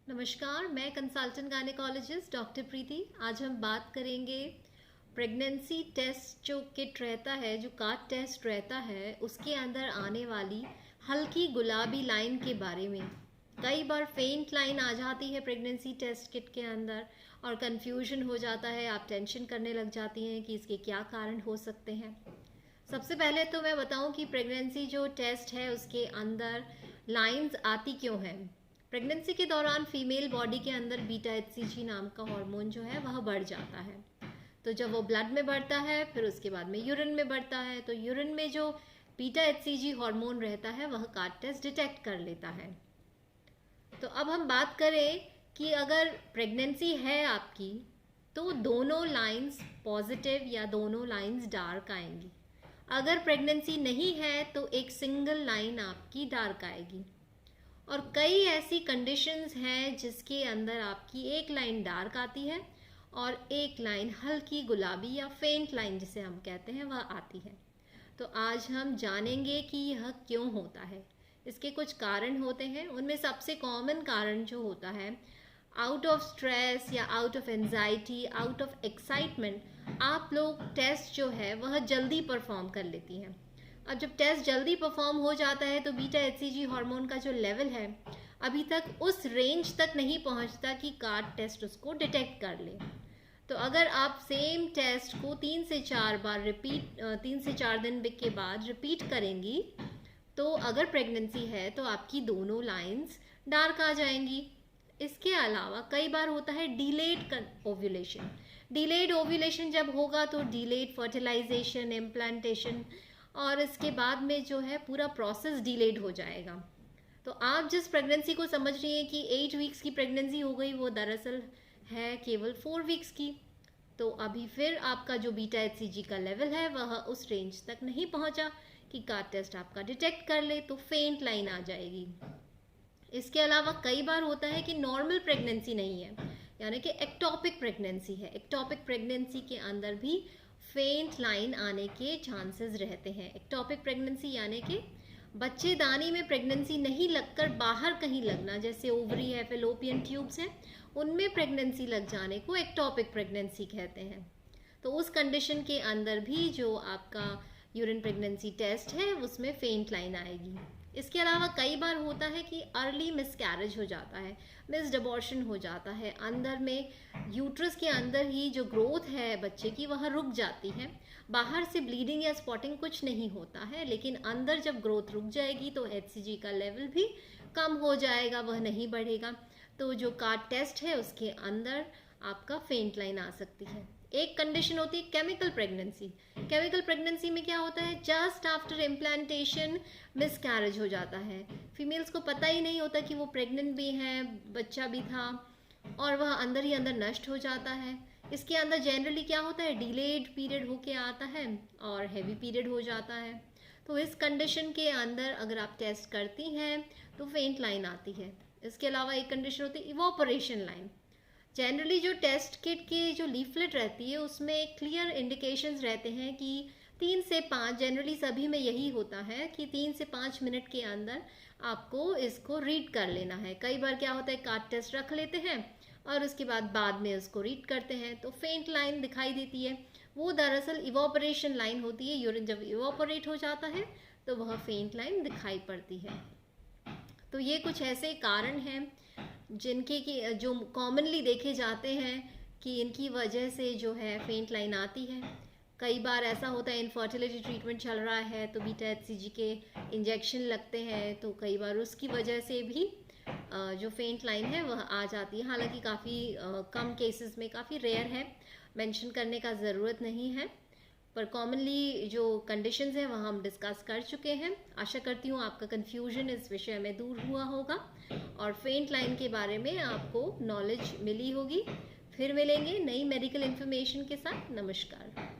नमस्कार, मैं consultant gynaecologist doctor प्रीति। आज हम बात करेंगे प्रेगनेंसी टेस्ट जो किट रहता है, जो कार्ड टेस्ट रहता है, उसके अंदर आने वाली हल्की गुलाबी लाइन के बारे में। कई बार फेंट लाइन आ जाती है प्रेगनेंसी टेस्ट किट के अंदर और कंफ्यूजन हो जाता है, आप टेंशन करने लग जाती हैं कि इसके क्या कारण हो सकते हैं। सबसे पहले तो मैं बताऊं कि प्रेगनेंसी जो टेस्ट है उसके अंदर लाइंस आती क्यों हैं। प्रेगनेंसी के दौरान फीमेल बॉडी के अंदर बीटा एचसीजी नाम का हार्मोन जो है वह बढ़ जाता है। तो जब वो ब्लड में बढ़ता है फिर उसके बाद में यूरिन में बढ़ता है, तो यूरिन में जो बीटा एचसीजी हार्मोन रहता है वह कार्ड टेस्ट डिटेक्ट कर लेता है। तो अब हम बात करें कि अगर प्रेगनेंसी है आपकी तो दोनों लाइंस पॉजिटिव या दोनों लाइंस डार्क आएंगी। अगर प्रेगनेंसी नहीं है तो एक सिंगल लाइन आपकी डार्क आएगी। और कई ऐसी कंडीशंस हैं जिसके अंदर आपकी एक लाइन डार्क आती है और एक लाइन हल्की गुलाबी या फेंट लाइन जिसे हम कहते हैं वह आती है। तो आज हम जानेंगे कि यह क्यों होता है। इसके कुछ कारण होते हैं, उनमें सबसे कॉमन कारण जो होता है, आउट ऑफ स्ट्रेस या out of anxiety, out of excitement, आप लोग टेस्ट जो है वह जल्दी परफॉर्म कर लेती हैं। अब जब टेस्ट जल्दी परफॉर्म हो जाता है तो बीटा एचसीजी हार्मोन का जो लेवल है अभी तक उस रेंज तक नहीं पहुंचता कि कार्ड टेस्ट उसको डिटेक्ट कर ले। तो अगर आप सेम टेस्ट को 3 से 4 बार रिपीट 3 से 4 दिन के बाद रिपीट करेंगी तो अगर प्रेगनेंसी है तो आपकी दोनों लाइंस डार्क आ जाएंगी। इसके अलावा कई बार होता है डिलेड ओव्यूलेशन। डिलेड ओव्यूलेशन जब होगा तो डिलेड फर्टिलाइजेशन, इम्प्लांटेशन और इसके बाद में जो है पूरा प्रोसेस डिलेड हो जाएगा। तो आप जिस प्रेगनेंसी को समझ रही हैं कि 8 वीक्स की प्रेगनेंसी हो गई, वो दरअसल है केवल 4 वीक्स की। तो अभी फिर आपका जो बीटा एचसीजी का लेवल है वह उस रेंज तक नहीं पहुंचा कि कार्ड टेस्ट आपका डिटेक्ट कर ले, तो फेंट लाइन आ जाएगी। इसके अलावा कई बार होता है कि नॉर्मल प्रेगनेंसी नहीं है, यानी कि एक्टोपिक प्रेगनेंसी है। एक्टोपिक प्रेगनेंसी के अंदर भी फेंट लाइन आने के चांसेस रहते हैं। एक्टोपिक प्रेगनेंसी यानी कि बच्चेदानी में प्रेगनेंसी नहीं लगकर बाहर कहीं लगना, जैसे ओवरी है, फैलोपियन ट्यूब्स हैं, उनमें प्रेगनेंसी लग जाने को एक्टोपिक प्रेगनेंसी कहते हैं। तो उस कंडीशन के अंदर भी जो आपका यूरिन प्रेगनेंसी टेस्ट है उसमें फेंट लाइन आएगी। इसके अलावा कई बार होता है कि अर्ली मिसकैरेज हो जाता है, मिस्ड अबॉर्शन हो जाता है। अंदर में यूट्रस के अंदर ही जो ग्रोथ है बच्चे की वह रुक जाती है। बाहर से ब्लीडिंग या स्पॉटिंग कुछ नहीं होता है, लेकिन अंदर जब ग्रोथ रुक जाएगी तो एचसीजी का लेवल भी कम हो जाएगा, वह नहीं बढ़ेगा। तो जो कार्ड टेस्ट है उसके अंदर आपका फेंट लाइन आ सकती है। एक कंडीशन होती है केमिकल प्रेगनेंसी। केमिकल प्रेगनेंसी में क्या होता है, जस्ट आफ्टर इम्प्लांटेशन मिसकैरेज हो जाता है। फीमेल्स को पता ही नहीं होता कि वो प्रेग्नेंट भी हैं, बच्चा भी था, और वह अंदर ही अंदर नष्ट हो जाता है। इसके अंदर जनरली क्या होता है, डिलेड पीरियड होके आता है और हैवी पीरियड हो जाता है। तो इस कंडीशन के अंदर अगर आप टेस्ट करती हैं तो फेंट लाइन आती है। इसके अलावा एक कंडीशन होती है इवोपरेशन लाइन। जनरली जो टेस्ट किट की जो लीफलेट रहती है उसमें क्लियर इंडिकेशंस रहते हैं कि 3 से 5, जनरली सभी में यही होता है कि 3 से 5 मिनट के अंदर आपको इसको रीड कर लेना है। कई बार क्या होता है, कार्ड टेस्ट रख लेते हैं और उसके बाद में उसको रीड करते हैं तो फेंट लाइन दिखाई देती है। वो दरअसल इवोपरेशन लाइन होती है। यूरिन जब इवोपरेट हो जाता है तो वह फेंट लाइन दिखाई पड़ती है। तो ये कुछ ऐसे कारण हैं जिनके की जो कॉमनली देखे जाते हैं कि इनकी वजह से जो है फेंट लाइन आती है। कई बार ऐसा होता है इनफर्टिलिटी ट्रीटमेंट चल रहा है तो बीटा एचसीजी के इंजेक्शन लगते हैं, तो कई बार उसकी वजह से भी जो फेंट लाइन है वह आ जाती है। हालांकि काफ़ी कम केसेस में, काफ़ी रेयर है, मेंशन करने का ज़रूरत नहीं है, पर कॉमनली जो कंडीशंस हैं वह हम डिस्कस कर चुके हैं। आशा करती हूँ आपका कन्फ्यूजन इस विषय में दूर हुआ होगा और फेंट लाइन के बारे में आपको नॉलेज मिली होगी। फिर मिलेंगे नई मेडिकल इन्फॉर्मेशन के साथ। नमस्कार।